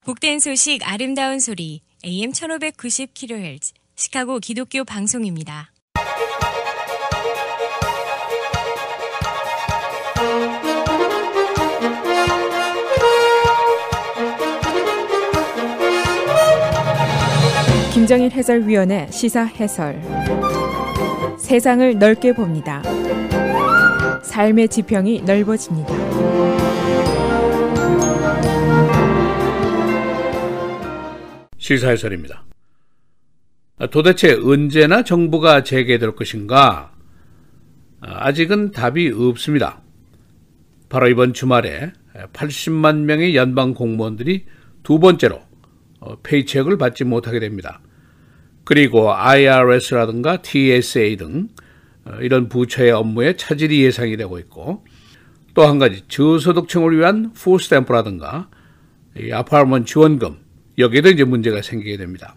복된 소식 아름다운 소리 AM 1590kHz 시카고 기독교 방송입니다. 김정일 해설위원의 시사 해설. 세상을 넓게 봅니다. 삶의 지평이 넓어집니다. 시사 해설입니다. 도대체 언제나 정부가 재개될 것인가? 아직은 답이 없습니다. 바로 이번 주말에 80만 명의 연방 공무원들이 두 번째로 페이첵을 받지 못하게 됩니다. 그리고 IRS라든가 TSA 등 이런 부처의 업무에 차질이 예상이 되고 있고, 또 한 가지 저소득층을 위한 풀스탬프라든가 아파트먼트 지원금, 여기에도 이제 문제가 생기게 됩니다.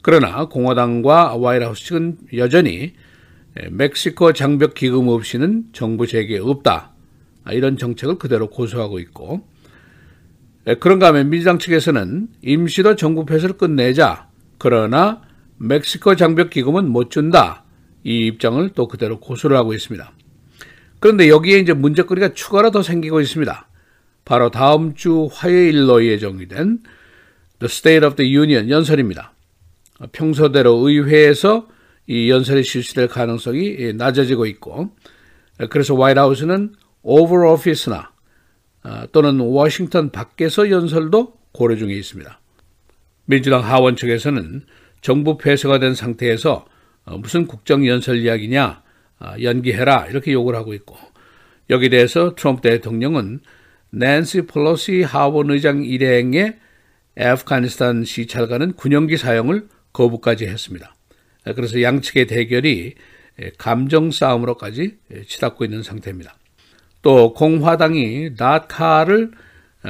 그러나 공화당과 화이트하우스 측은 여전히 멕시코 장벽 기금 없이는 정부 재개 없다, 이런 정책을 그대로 고수하고 있고, 그런가 하면 민주당 측에서는 임시로 정부 폐쇄를 끝내자, 그러나 멕시코 장벽 기금은 못 준다, 이 입장을 또 그대로 고수를 하고 있습니다. 그런데 여기에 이제 문제거리가 추가로 더 생기고 있습니다. 바로 다음 주 화요일로 예정이 된 The State of the Union 연설입니다. 평소대로 의회에서 이 연설이 실시될 가능성이 낮아지고 있고, 그래서 화이트하우스는 오벌 오피스나 또는 워싱턴 밖에서 연설도 고려 중에 있습니다. 민주당 하원 측에서는 정부 폐쇄가 된 상태에서 무슨 국정연설 이야기냐, 연기해라, 이렇게 요구를 하고 있고, 여기에 대해서 트럼프 대통령은 낸시 펠로시 하원 의장 일행의 아프가니스탄 시찰과는 군용기 사용을 거부까지 했습니다. 그래서 양측의 대결이 감정 싸움으로까지 치닫고 있는 상태입니다. 또 공화당이 다카를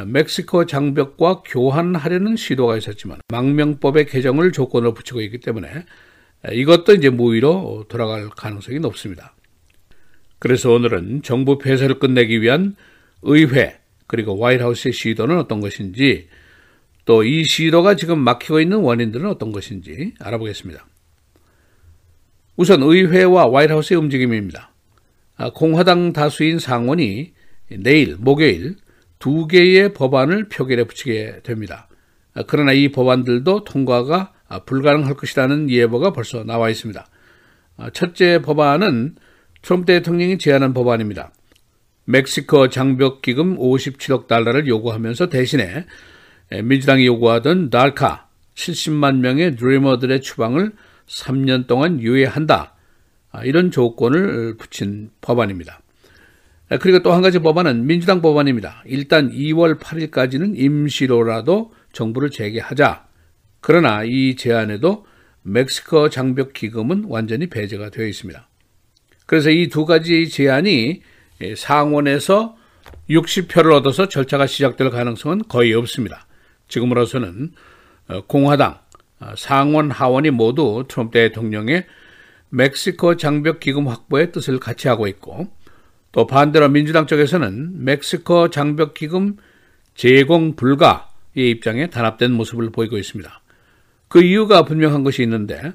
멕시코 장벽과 교환하려는 시도가 있었지만 망명법의 개정을 조건으로 붙이고 있기 때문에 이것도 이제 무위로 돌아갈 가능성이 높습니다. 그래서 오늘은 정부 폐쇄를 끝내기 위한 의회 그리고 화이트하우스의 시도는 어떤 것인지, 또 이 시도가 지금 막히고 있는 원인들은 어떤 것인지 알아보겠습니다. 우선 의회와 화이트하우스의 움직임입니다. 공화당 다수인 상원이 내일 목요일 두 개의 법안을 표결에 붙이게 됩니다. 그러나 이 법안들도 통과가 불가능할 것이라는 예보가 벌써 나와 있습니다. 첫째 법안은 트럼프 대통령이 제안한 법안입니다. 멕시코 장벽 기금 57억 달러를 요구하면서 대신에 민주당이 요구하던 달카 70만 명의 드리머들의 추방을 3년 동안 유예한다, 이런 조건을 붙인 법안입니다. 그리고 또 한 가지 법안은 민주당 법안입니다. 일단 2월 8일까지는 임시로라도 정부를 재개하자. 그러나 이 제안에도 멕시코 장벽 기금은 완전히 배제가 되어 있습니다. 그래서 이 두 가지 제안이 상원에서 60표를 얻어서 절차가 시작될 가능성은 거의 없습니다. 지금으로서는 공화당, 상원, 하원이 모두 트럼프 대통령의 멕시코 장벽 기금 확보의 뜻을 같이 하고 있고, 또 반대로 민주당 쪽에서는 멕시코 장벽 기금 제공 불가의 입장에 단합된 모습을 보이고 있습니다. 그 이유가 분명한 것이 있는데,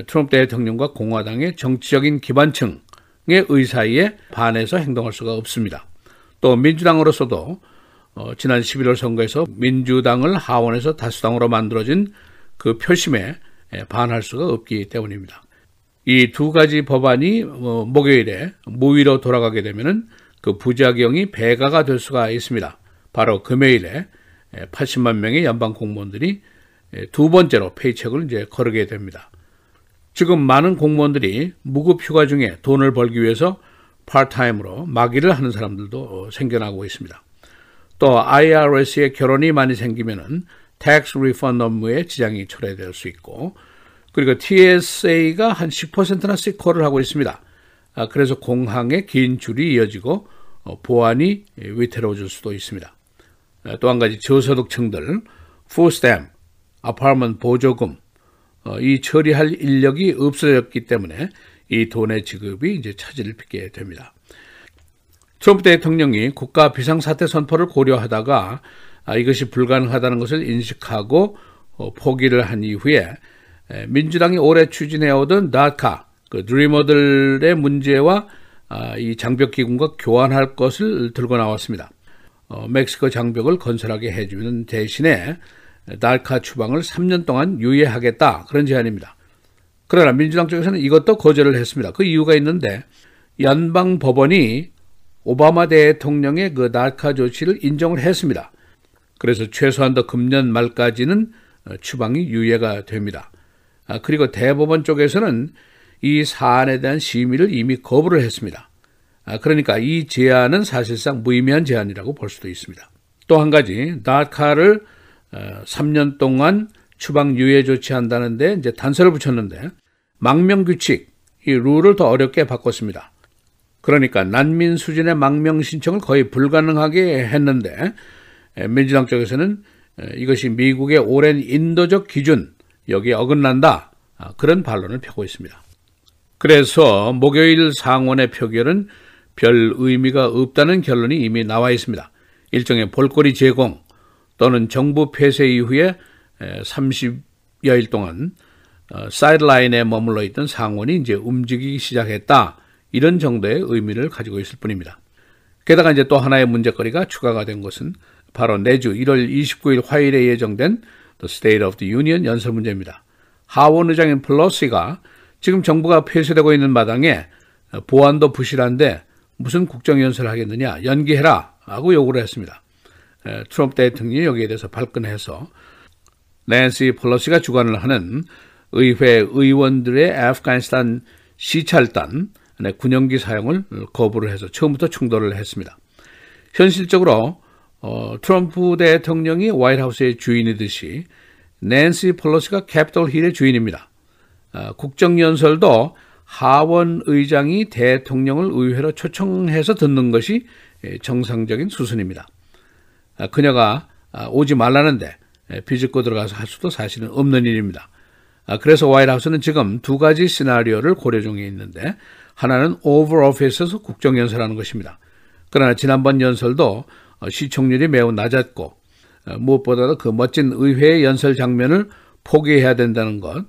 트럼프 대통령과 공화당의 정치적인 기반층의 의사에 반해서 행동할 수가 없습니다. 또 민주당으로서도 지난 11월 선거에서 민주당을 하원에서 다수당으로 만들어진 그 표심에 반할 수가 없기 때문입니다. 이 두 가지 법안이 목요일에 무위로 돌아가게 되면은 그 부작용이 배가가 될 수가 있습니다. 바로 금요일에 80만 명의 연방 공무원들이 두 번째로 페이첵을 이제 거르게 됩니다. 지금 많은 공무원들이 무급 휴가 중에 돈을 벌기 위해서 파트타임으로 막일을 하는 사람들도 생겨나고 있습니다. 또 IRS의 결혼이 많이 생기면은 텍스 리펀드 업무에 지장이 초래될 수 있고, 그리고 TSA가 한 10%나 시커를 하고 있습니다. 그래서 공항에 긴 줄이 이어지고 보안이 위태로워질 수도 있습니다. 또 한 가지 저소득층들, 풀스탬프, 아파트먼트 보조금, 이 처리할 인력이 없어졌기 때문에 이 돈의 지급이 이제 차질을 빚게 됩니다. 트럼프 대통령이 국가 비상사태 선포를 고려하다가 이것이 불가능하다는 것을 인식하고 포기를 한 이후에 민주당이 오래 추진해오던 다카, 그 드리머들의 문제와 이 장벽기금과 교환할 것을 들고 나왔습니다. 멕시코 장벽을 건설하게 해주는 대신에 다카 추방을 3년 동안 유예하겠다, 그런 제안입니다. 그러나 민주당 쪽에서는 이것도 거절을 했습니다. 그 이유가 있는데 연방 법원이 오바마 대통령의 그 다카 조치를 인정을 했습니다. 그래서 최소한도 금년 말까지는 추방이 유예가 됩니다. 그리고 대법원 쪽에서는 이 사안에 대한 심의를 이미 거부를 했습니다. 그러니까 이 제안은 사실상 무의미한 제안이라고 볼 수도 있습니다. 또 한 가지, 다카를 3년 동안 추방 유예 조치한다는데 이제 단서를 붙였는데 망명 규칙, 이 룰을 더 어렵게 바꿨습니다. 그러니까 난민 수준의 망명 신청을 거의 불가능하게 했는데 민주당 쪽에서는 이것이 미국의 오랜 인도적 기준, 여기에 어긋난다, 그런 반론을 펴고 있습니다. 그래서 목요일 상원의 표결은 별 의미가 없다는 결론이 이미 나와 있습니다. 일종의 볼거리 제공 또는 정부 폐쇄 이후에 30여일 동안 사이드라인에 머물러 있던 상원이 이제 움직이기 시작했다, 이런 정도의 의미를 가지고 있을 뿐입니다. 게다가 이제 또 하나의 문제거리가 추가가 된 것은 바로 내주 1월 29일 화요일에 예정된 The State of the Union 연설 문제입니다. 하원 의장인 펠로시가 지금 정부가 폐쇄되고 있는 마당에 보안도 부실한데 무슨 국정연설을 하겠느냐, 연기해라 하고 요구를 했습니다. 트럼프 대통령이 여기에 대해서 발끈해서 낸시 펠로시가 주관을 하는 의회 의원들의 아프가니스탄 시찰단 군용기 사용을 거부를 해서 처음부터 충돌을 했습니다. 현실적으로 트럼프 대통령이 화이트하우스의 주인이듯이 낸시 펠로시가 캐피톨 힐의 주인입니다. 국정연설도 하원 의장이 대통령을 의회로 초청해서 듣는 것이 정상적인 수순입니다. 그녀가 오지 말라는데 비집고 들어가서 할 수도 사실은 없는 일입니다. 그래서 화이트하우스는 지금 두 가지 시나리오를 고려 중에 있는데 하나는 오벌 오피스에서 국정연설하는 것입니다. 그러나 지난번 연설도 시청률이 매우 낮았고 무엇보다도 그 멋진 의회의 연설 장면을 포기해야 된다는 것,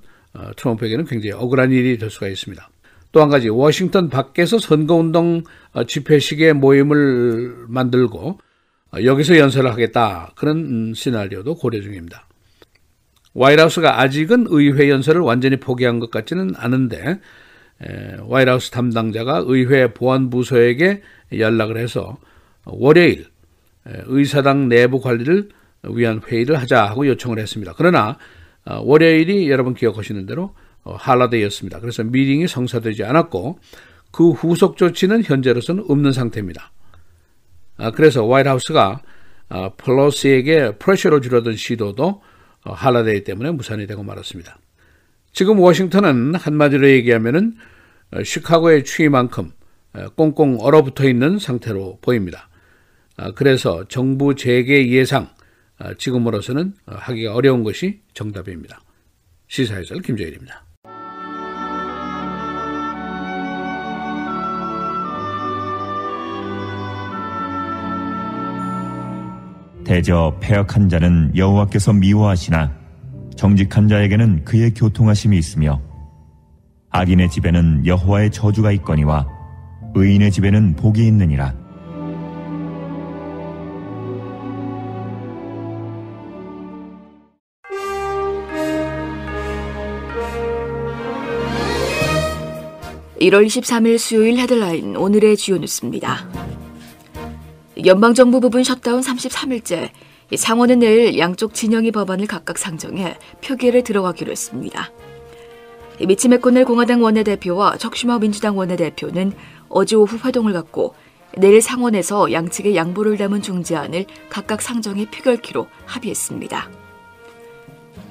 트럼프에게는 굉장히 억울한 일이 될 수가 있습니다. 또 한 가지, 워싱턴 밖에서 선거운동 집회식의 모임을 만들고 여기서 연설을 하겠다, 그런 시나리오도 고려 중입니다. 화이트하우스가 아직은 의회 연설을 완전히 포기한 것 같지는 않은데 화이트하우스 담당자가 의회 보안부서에게 연락을 해서 월요일 의사당 내부 관리를 위한 회의를 하자 하고 요청을 했습니다. 그러나 월요일이 여러분 기억하시는 대로 할러데이였습니다. 그래서 미팅이 성사되지 않았고 그 후속 조치는 현재로서는 없는 상태입니다. 그래서 화이트하우스가 펠로시에게 프레셔를 주려던 시도도 할러데이 때문에 무산이 되고 말았습니다. 지금 워싱턴은 한마디로 얘기하면은 시카고의 추위만큼 꽁꽁 얼어붙어 있는 상태로 보입니다. 그래서 정부 재개 예상, 지금으로서는 하기가 어려운 것이 정답입니다. 시사해설 김정일입니다. 대저 패역한 자는 여호와께서 미워하시나 정직한 자에게는 그의 교통하심이 있으며 악인의 집에는 여호와의 저주가 있거니와 의인의 집에는 복이 있느니라. (1월 23일) 수요일 헤드라인, 오늘의 주요 뉴스입니다. 연방정부 부분 셧다운 33일째, 상원은 내일 양쪽 진영이 법안을 각각 상정해 표결에 들어가기로 했습니다. 미치 맥코넬 공화당 원내대표와 척 슈머 민주당 원내대표는 어제 오후 회동을 갖고 내일 상원에서 양측의 양보를 담은 중재안을 각각 상정해 표결키로 합의했습니다.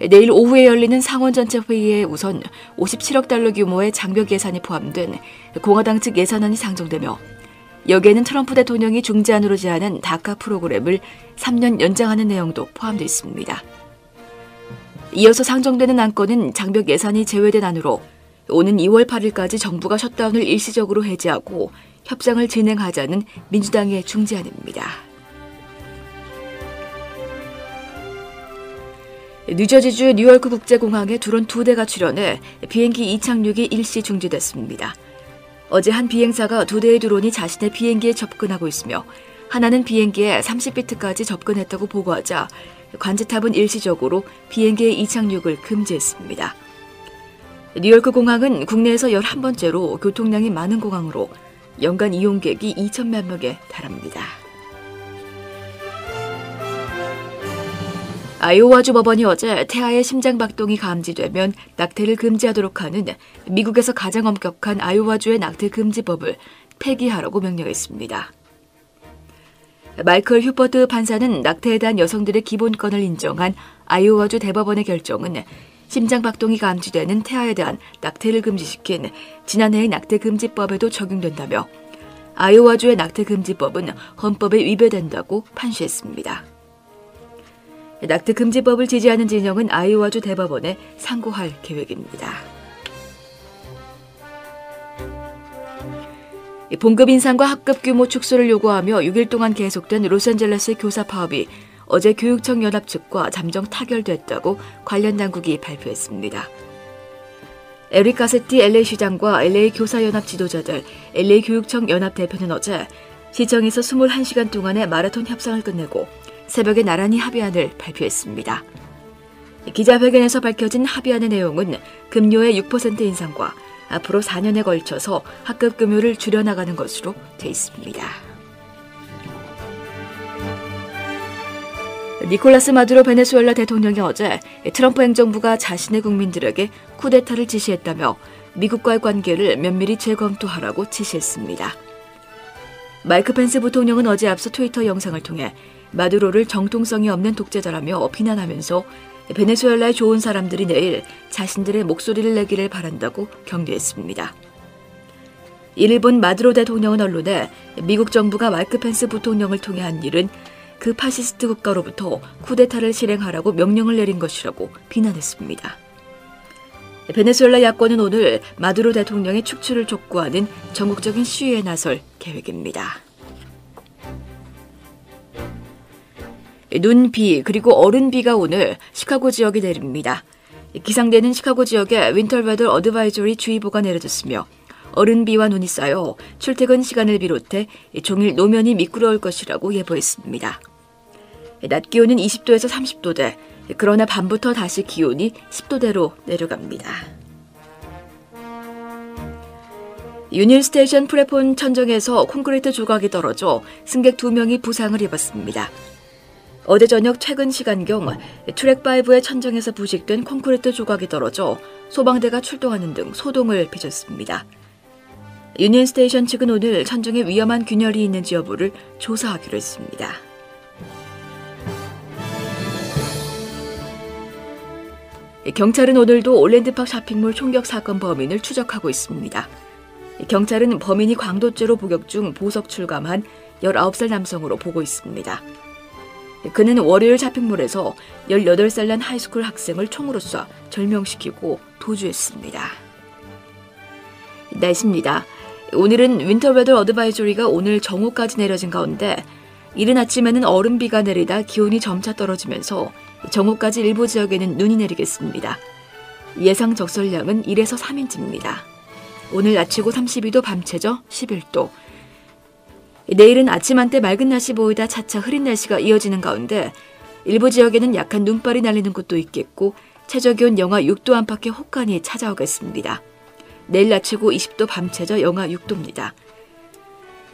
내일 오후에 열리는 상원 전체 회의에 우선 57억 달러 규모의 장벽 예산이 포함된 공화당 측 예산안이 상정되며 여기에는 트럼프 대통령이 중재안으로 제안한 다카 프로그램을 3년 연장하는 내용도 포함되어 있습니다. 이어서 상정되는 안건은 장벽 예산이 제외된 안으로 오는 2월 8일까지 정부가 셧다운을 일시적으로 해제하고 협상을 진행하자는 민주당의 중재안입니다. 뉴저지주 뉴요크 국제공항에 드론 2대가 출현해 비행기 이착륙이 일시 중지됐습니다. 어제 한 비행사가 2대의 드론이 자신의 비행기에 접근하고 있으며 하나는 비행기에 30피트까지 접근했다고 보고하자 관제탑은 일시적으로 비행기의 이착륙을 금지했습니다. 뉴요크 공항은 국내에서 11번째로 교통량이 많은 공항으로 연간 이용객이 2천만 명에 달합니다. 아이오와주 법원이 어제 태아의 심장박동이 감지되면 낙태를 금지하도록 하는 미국에서 가장 엄격한 아이오와주의 낙태 금지법을 폐기하라고 명령했습니다. 마이클 휴퍼트 판사는 낙태에 대한 여성들의 기본권을 인정한 아이오와주 대법원의 결정은 심장박동이 감지되는 태아에 대한 낙태를 금지시킨 지난해의 낙태금지법에도 적용된다며 아이오와주의 낙태금지법은 헌법에 위배된다고 판시했습니다. 낙태금지법을 지지하는 진영은 아이오와주 대법원에 상고할 계획입니다. 봉급 인상과 학급 규모 축소를 요구하며 6일 동안 계속된 로스앤젤레스의 교사 파업이 어제 교육청 연합 측과 잠정 타결됐다고 관련 당국이 발표했습니다. 에릭 가세티 LA 시장과 LA 교사연합 지도자들, LA 교육청 연합 대표는 어제 시청에서 21시간 동안의 마라톤 협상을 끝내고 새벽에 나란히 합의안을 발표했습니다. 기자회견에서 밝혀진 합의안의 내용은 급료의 6% 인상과 앞으로 4년에 걸쳐서 학급 급료를 줄여나가는 것으로 돼 있습니다. 니콜라스 마두로 베네수엘라 대통령이 어제 트럼프 행정부가 자신의 국민들에게 쿠데타를 지시했다며 미국과의 관계를 면밀히 재검토하라고 지시했습니다. 마이크 펜스 부통령은 어제 앞서 트위터 영상을 통해 마두로를 정통성이 없는 독재자라며 비난하면서 베네수엘라의 좋은 사람들이 내일 자신들의 목소리를 내기를 바란다고 격려했습니다. 이를 본 마두로 대통령은 언론에 미국 정부가 마이크 펜스 부통령을 통해 한 일은 그 파시스트 국가로부터 쿠데타를 실행하라고 명령을 내린 것이라고 비난했습니다. 베네수엘라 야권은 오늘 마두로 대통령의 축출을 촉구하는 전국적인 시위에 나설 계획입니다. 눈, 비, 그리고 얼음 비가 오늘 시카고 지역에 내립니다. 기상대는 시카고 지역에 윈터웨더 어드바이저리 주의보가 내려졌으며 얼음 비와 눈이 쌓여 출퇴근 시간을 비롯해 종일 노면이 미끄러울 것이라고 예보했습니다. 낮 기온은 20도에서 30도대, 그러나 밤부터 다시 기온이 10도대로 내려갑니다. 유니언 스테이션 프레폰 천정에서 콘크리트 조각이 떨어져 승객 2명이 부상을 입었습니다. 어제 저녁 퇴근 시간경 트랙5의 천정에서 부식된 콘크리트 조각이 떨어져 소방대가 출동하는 등 소동을 빚었습니다. 유니언 스테이션 측은 오늘 천정에 위험한 균열이 있는지 여부를 조사하기로 했습니다. 경찰은 오늘도 올랜드팍 쇼핑몰 총격 사건 범인을 추적하고 있습니다. 경찰은 범인이 광도죄로 복역 중 보석 출감한 19살 남성으로 보고 있습니다. 그는 월요일 쇼핑몰에서 18살 난 하이스쿨 학생을 총으로 쏴 절명시키고 도주했습니다. 날씨입니다. 오늘은 윈터웨더 어드바이저리가 오늘 정오까지 내려진 가운데 이른 아침에는 얼음비가 내리다 기온이 점차 떨어지면서 정오까지 일부 지역에는 눈이 내리겠습니다. 예상 적설량은 1에서 3인치입니다. 오늘 낮 최고 32도, 밤 최저 11도. 내일은 아침 한때 맑은 날씨 보이다 차차 흐린 날씨가 이어지는 가운데 일부 지역에는 약한 눈발이 날리는 곳도 있겠고 최저기온 영하 6도 안팎의 혹한이 찾아오겠습니다. 내일 낮 최고 20도, 밤 최저 영하 6도입니다.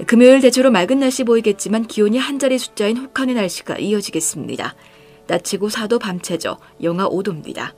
금요일 대체로 맑은 날씨 보이겠지만 기온이 한 자리 숫자인 혹한의 날씨가 이어지겠습니다. 낮 최고 4도, 밤 최저 영하 5도입니다.